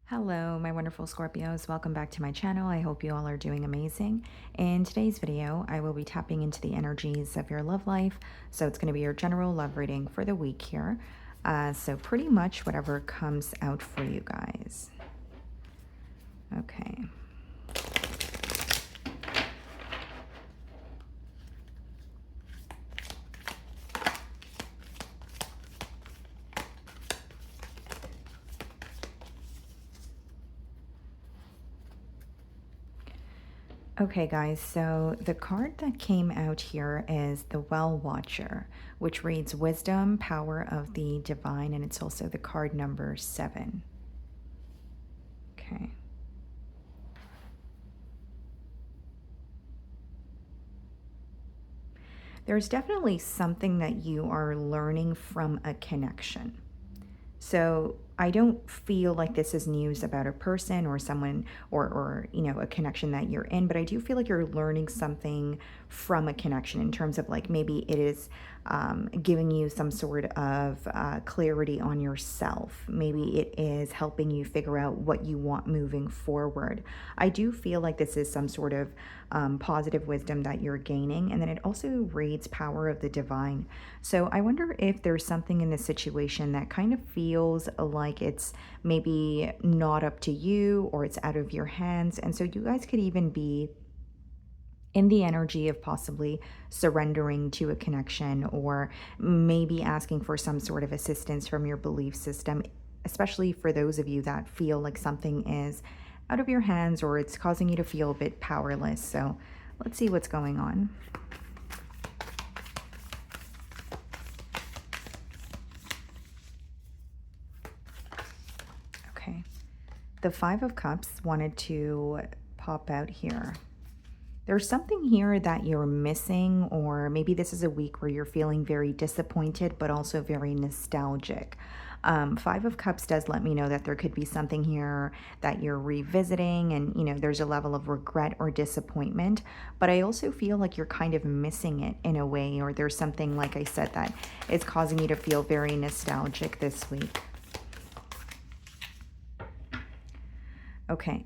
Hello, my wonderful Scorpios. Welcome back to my channel. I hope you all are doing amazing. In today's video, I will be tapping into the energies of your love life. So it's going to be your general love reading for the week here. So pretty much whatever comes out for you guys. Okay. Okay, guys, so the card that came out here is the Well Watcher, which reads Wisdom, Power of the Divine, and it's also the card number 7. Okay. There's definitely something that you are learning from a connection. So I don't feel like this is news about a person or someone or a connection that you're in, but I do feel like you're learning something from a connection in terms of like maybe it is giving you some sort of clarity on yourself. Maybe it is helping you figure out what you want moving forward. I do feel like this is some sort of positive wisdom that you're gaining. And then it also reads power of the divine. So I wonder if there's something in this situation that kind of feels like it's maybe not up to you or it's out of your hands. And so you guys could even be in the energy of possibly surrendering to a connection or maybe asking for some sort of assistance from your belief system, especially for those of you that feel like something is out of your hands or it's causing you to feel a bit powerless. So let's see what's going on. Okay. The Five of Cups wanted to pop out here. There's something here that you're missing, or maybe this is a week where you're feeling very disappointed, but also very nostalgic. Five of Cups does let me know that there could be something here that you're revisiting and, there's a level of regret or disappointment, but I also feel like you're kind of missing it in a way, or there's something, like I said, that is causing you to feel very nostalgic this week. Okay.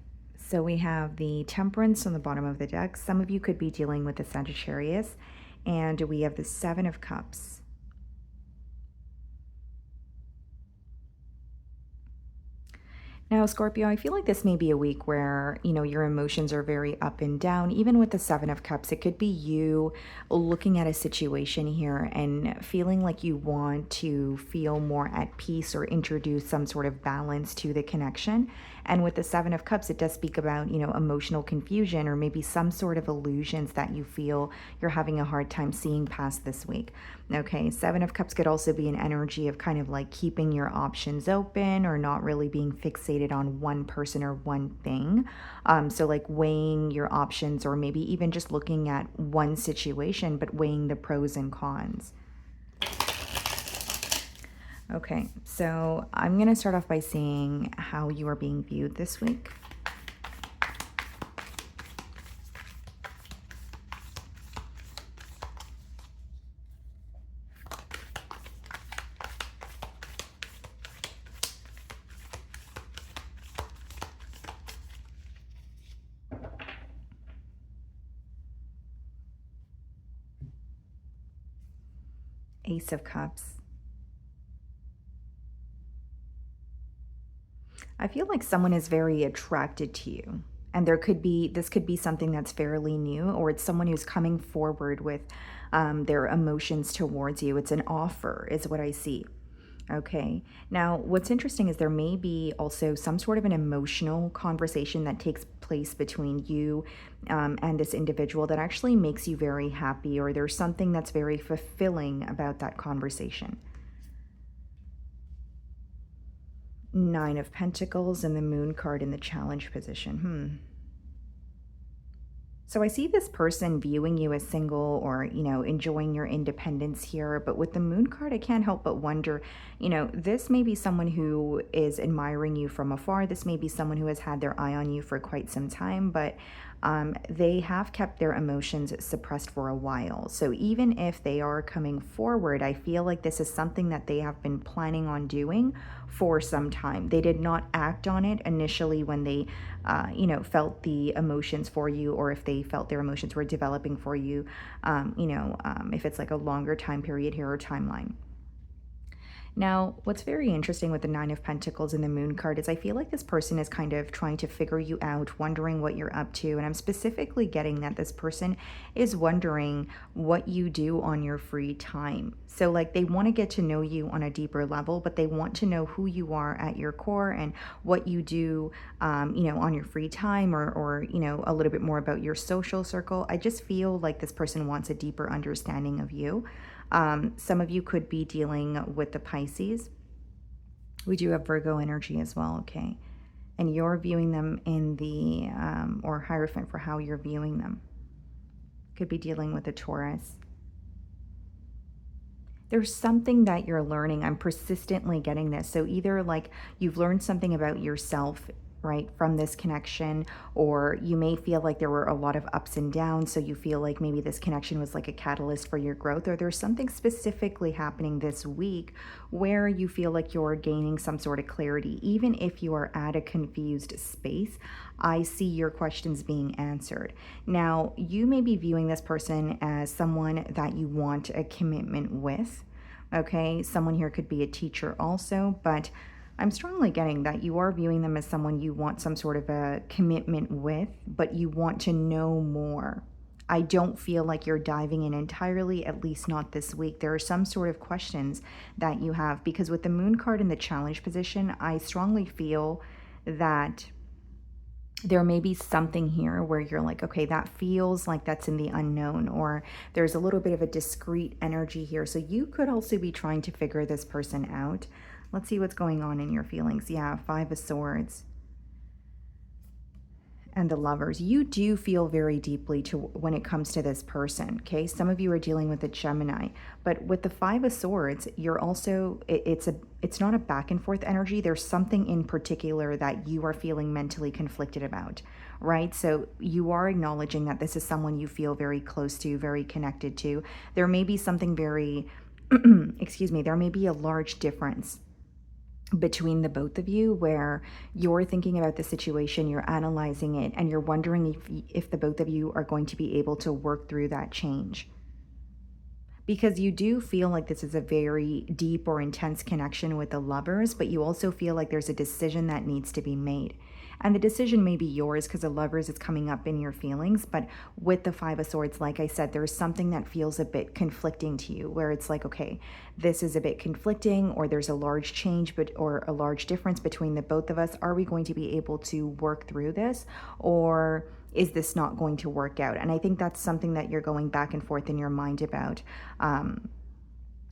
So we have the Temperance on the bottom of the deck. Some of you could be dealing with the Sagittarius. And we have the Seven of Cups. Now, Scorpio, I feel like this may be a week where, your emotions are very up and down. Even with the Seven of Cups, it could be you looking at a situation here and feeling like you want to feel more at peace or introduce some sort of balance to the connection. And with the Seven of Cups, it does speak about, emotional confusion or maybe some sort of illusions that you feel you're having a hard time seeing past this week. Okay, Seven of Cups could also be an energy of kind of like keeping your options open or not really being fixated on one person or one thing. So like weighing your options or maybe even just looking at one situation, but weighing the pros and cons. Okay, so I'm going to start off by seeing how you are being viewed this week. Ace of Cups. I feel like someone is very attracted to you. And this could be something that's fairly new, or it's someone who's coming forward with their emotions towards you. It's an offer, is what I see. Okay. Now, what's interesting is there may be also some sort of an emotional conversation that takes place between you and this individual that actually makes you very happy, or there's something that's very fulfilling about that conversation. Nine of Pentacles and the Moon card in the challenge position. So I see this person viewing you as single or, enjoying your independence here. But with the Moon card, I can't help but wonder, this may be someone who is admiring you from afar. This may be someone who has had their eye on you for quite some time, but they have kept their emotions suppressed for a while. So even if they are coming forward, I feel like this is something that they have been planning on doing for some time. They did not act on it initially when they, felt the emotions for you, or if they felt their emotions were developing for you, if it's like a longer time period here or timeline. Now, what's very interesting with the Nine of Pentacles and the Moon card is I feel like this person is kind of trying to figure you out, wondering what you're up to. And I'm specifically getting that this person is wondering what you do on your free time. So, like, they want to get to know you on a deeper level, but they want to know who you are at your core and what you do, on your free time, or, a little bit more about your social circle. I just feel like this person wants a deeper understanding of you. Some of you could be dealing with the Pisces. We do have Virgo energy as well, okay? And you're viewing them in the, or Hierophant for how you're viewing them. Could be dealing with a Taurus. There's something that you're learning. I'm persistently getting this. So either like you've learned something about yourself, right, from this connection, or you may feel like there were a lot of ups and downs, so you feel like maybe this connection was like a catalyst for your growth, or there's something specifically happening this week where you feel like you're gaining some sort of clarity. Even if you are at a confused space, I see your questions being answered. Now, you may be viewing this person as someone that you want a commitment with, okay? Someone here could be a teacher also, but I'm strongly getting that you are viewing them as someone you want some sort of a commitment with, but you want to know more. I don't feel like you're diving in entirely, at least not this week. There are some sort of questions that you have, because with the Moon card in the challenge position, I strongly feel that there may be something here where you're like, okay, that feels like that's in the unknown, or there's a little bit of a discrete energy here. So you could also be trying to figure this person out. Let's see what's going on in your feelings. Yeah, Five of Swords and the Lovers. You do feel very deeply to when it comes to this person, okay? Some of you are dealing with a Gemini, but with the Five of Swords, you're also, it's not a back and forth energy. There's something in particular that you are feeling mentally conflicted about, right? So you are acknowledging that this is someone you feel very close to, very connected to. There may be something very, excuse me, there may be a large difference between the both of you, where you're thinking about the situation, you're analyzing it, and you're wondering if the both of you are going to be able to work through that change. Because you do feel like this is a very deep or intense connection with the Lovers, but you also feel like there's a decision that needs to be made. And the decision may be yours because the Lovers is coming up in your feelings. But with the Five of Swords, like I said, there's something that feels a bit conflicting to you, where it's like, okay, this is a bit conflicting, or there's a large change, or a large difference between the both of us. Are we going to be able to work through this, or is this not going to work out? And I think that's something that you're going back and forth in your mind about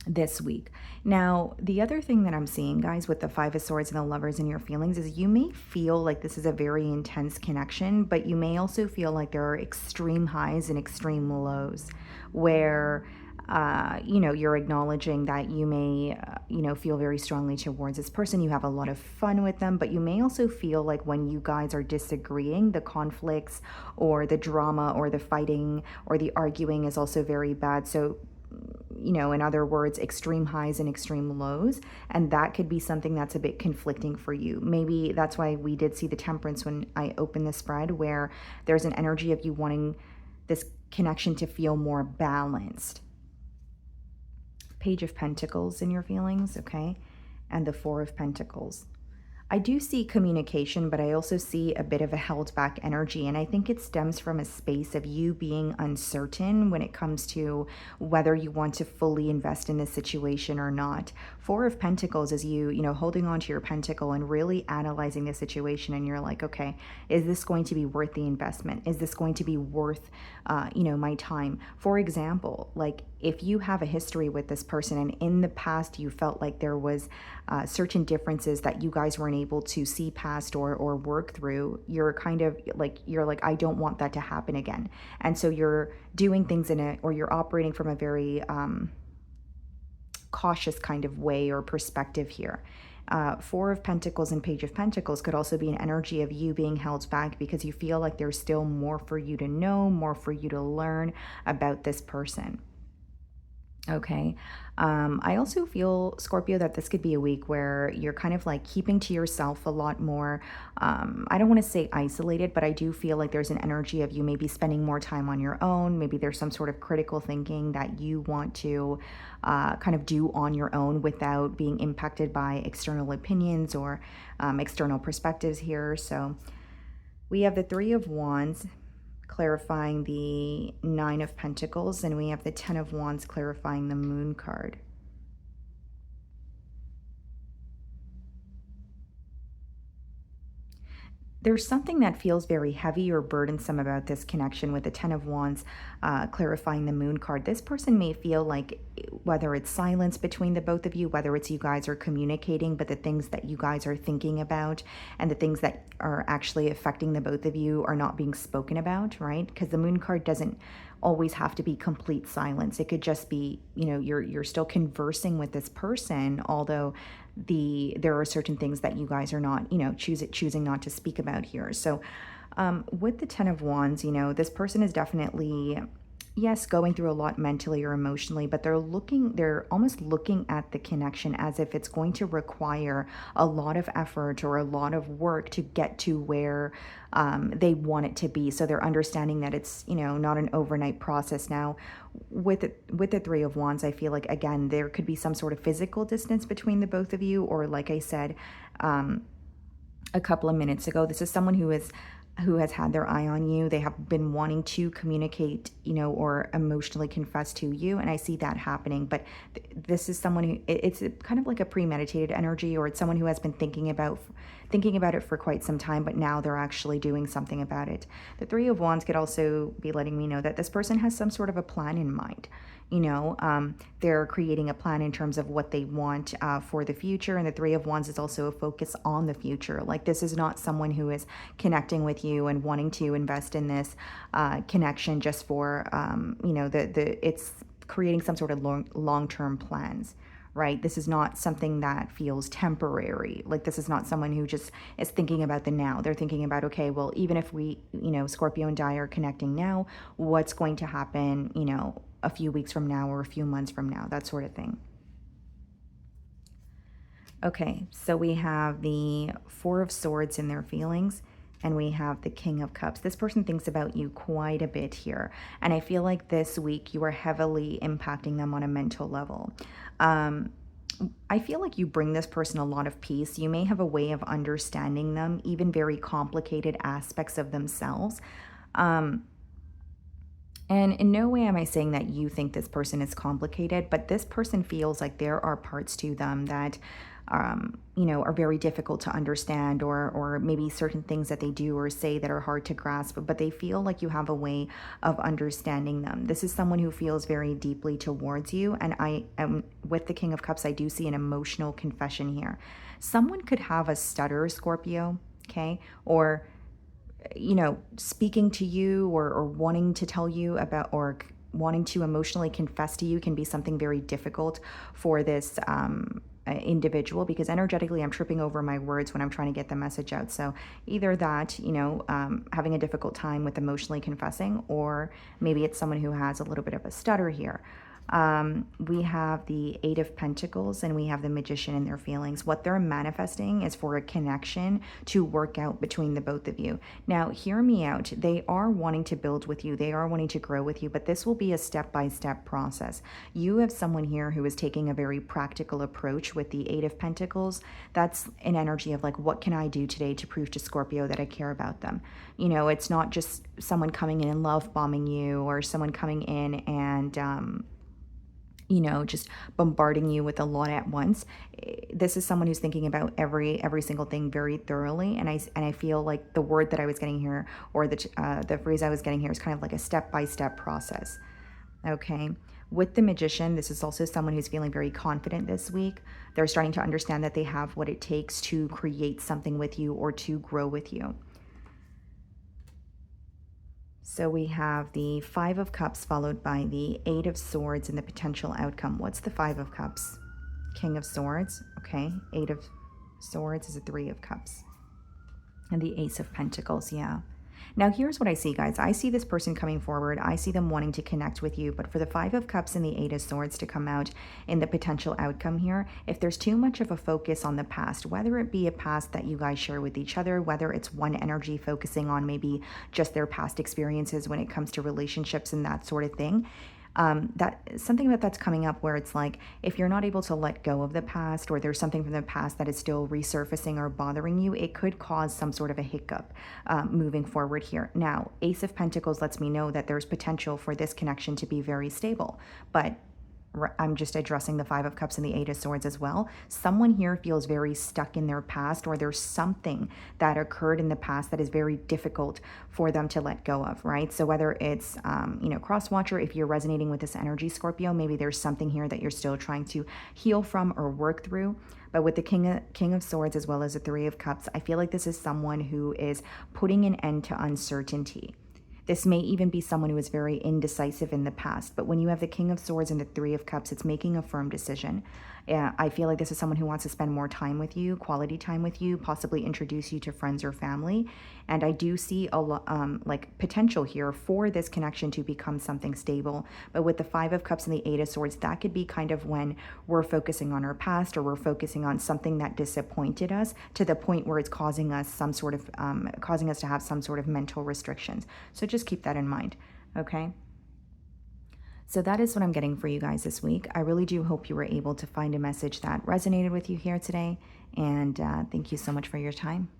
this week. Now, the other thing that I'm seeing, guys, with the Five of Swords and the Lovers in your feelings is you may feel like this is a very intense connection, but you may also feel like there are extreme highs and extreme lows, where you're acknowledging that you may, feel very strongly towards this person. You have a lot of fun with them, but you may also feel like when you guys are disagreeing, the conflicts or the drama or the fighting or the arguing is also very bad. So, in other words, extreme highs and extreme lows. And that could be something that's a bit conflicting for you. Maybe that's why we did see the Temperance when I opened the spread, where there's an energy of you wanting this connection to feel more balanced. Page of Pentacles in your feelings, okay? And the Four of Pentacles. I do see communication, but I also see a bit of a held back energy. And I think it stems from a space of you being uncertain when it comes to whether you want to fully invest in this situation or not. Four of Pentacles is you, holding on to your pentacle and really analyzing the situation. And you're like, okay, is this going to be worth the investment? Is this going to be worth, my time? For example, like if you have a history with this person and in the past you felt like there was certain differences that you guys weren't able to see past or work through, you're kind of like, I don't want that to happen again. And so you're doing things or you're operating from a very cautious kind of way or perspective here. Four of Pentacles and Page of Pentacles could also be an energy of you being held back because you feel like there's still more for you to know, more for you to learn about this person. Okay. I also feel, Scorpio, that this could be a week where you're kind of like keeping to yourself a lot more. I don't want to say isolated, but I do feel like there's an energy of you maybe spending more time on your own. Maybe there's some sort of critical thinking that you want to kind of do on your own without being impacted by external opinions or external perspectives here. So we have the Three of Wands clarifying the Nine of Pentacles, and we have the Ten of Wands clarifying the Moon card. There's something that feels very heavy or burdensome about this connection with the Ten of Wands clarifying the Moon card. This person may feel like, whether it's silence between the both of you, whether it's you guys are communicating, but the things that you guys are thinking about and the things that are actually affecting the both of you are not being spoken about, right? Because the Moon card doesn't always have to be complete silence. It could just be, you're still conversing with this person, although there are certain things that you guys are not, choosing not to speak about here. So with the Ten of Wands, this person is definitely, yes, going through a lot mentally or emotionally, but they're almost looking at the connection as if it's going to require a lot of effort or a lot of work to get to where they want it to be. So they're understanding that it's, not an overnight process. Now, with the Three of Wands, I feel like, again, there could be some sort of physical distance between the both of you, or like I said a couple of minutes ago, this is someone who has had their eye on you. They have been wanting to communicate, or emotionally confess to you. And I see that happening. But this is someone who, it's kind of like a premeditated energy, or it's someone who has been thinking about it for quite some time, but now they're actually doing something about it. The Three of Wands could also be letting me know that this person has some sort of a plan in mind. They're creating a plan in terms of what they want for the future. And the Three of Wands is also a focus on the future. Like, this is not someone who is connecting with you and wanting to invest in this connection just for, it's creating some sort of long-term plans. Right? This is not something that feels temporary. Like, this is not someone who just is thinking about the now. They're thinking about, okay, well, even if we, Scorpio and I are connecting now, what's going to happen, a few weeks from now or a few months from now, that sort of thing. Okay, so we have the Four of Swords in their feelings, and we have the King of Cups. This person thinks about you quite a bit here. And I feel like this week you are heavily impacting them on a mental level. I feel like you bring this person a lot of peace. You may have a way of understanding them, even very complicated aspects of themselves. And in no way am I saying that you think this person is complicated, but this person feels like there are parts to them that are very difficult to understand, or maybe certain things that they do or say that are hard to grasp, but they feel like you have a way of understanding them. This is someone who feels very deeply towards you, and I am with the King of Cups. I do see an emotional confession here. Someone could have a stutter, Scorpio, okay, or speaking to you or wanting to tell you about, or wanting to emotionally confess to you, can be something very difficult for this individual, because energetically I'm tripping over my words when I'm trying to get the message out. So either that, having a difficult time with emotionally confessing, or maybe it's someone who has a little bit of a stutter here. We have the Eight of Pentacles, and we have the Magician in their feelings. What they're manifesting is for a connection to work out between the both of you. Now, hear me out. They are wanting to build with you. They are wanting to grow with you, but this will be a step-by-step process. You have someone here who is taking a very practical approach with the Eight of Pentacles. That's an energy of like, what can I do today to prove to Scorpio that I care about them? It's not just someone coming in and love bombing you, or someone coming in and just bombarding you with a lot at once. This is someone who's thinking about every single thing very thoroughly, and I feel like the word that I was getting here, or the phrase I was getting here, is kind of like a step-by-step process. Okay. With the Magician, this is also someone who's feeling very confident this week. They're starting to understand that they have what it takes to create something with you or to grow with you. So we have the Five of Cups followed by the Eight of Swords and the potential outcome. What's the Five of Cups? King of Swords. Okay. Eight of Swords is a Three of Cups. And the Ace of Pentacles, yeah. Now, here's what I see, guys. I see this person coming forward. I see them wanting to connect with you. But for the Five of Cups and the Eight of Swords to come out in the potential outcome here, if there's too much of a focus on the past, whether it be a past that you guys share with each other, whether it's one energy focusing on maybe just their past experiences when it comes to relationships and that sort of thing, that something about that's coming up where it's like, if you're not able to let go of the past, or there's something from the past that is still resurfacing or bothering you, it could cause some sort of a hiccup moving forward here. Now, Ace of Pentacles lets me know that there's potential for this connection to be very stable, but I'm just addressing the Five of Cups and the Eight of Swords as well. Someone here feels very stuck in their past, or there's something that occurred in the past that is very difficult for them to let go of, right? So whether it's, cross watcher, if you're resonating with this energy, Scorpio, maybe there's something here that you're still trying to heal from or work through. But with the King of Swords as well as the Three of Cups, I feel like this is someone who is putting an end to uncertainty. This may even be someone who is very indecisive in the past, but when you have the King of Swords and the Three of Cups, it's making a firm decision. I feel like this is someone who wants to spend more time with you, quality time with you, possibly introduce you to friends or family. And I do see a lot, potential here for this connection to become something stable. But with the Five of Cups and the Eight of Swords, that could be kind of when we're focusing on our past, or we're focusing on something that disappointed us to the point where it's causing us causing us to have some sort of mental restrictions. So just keep that in mind, okay? So that is what I'm getting for you guys this week. I really do hope you were able to find a message that resonated with you here today. And thank you so much for your time.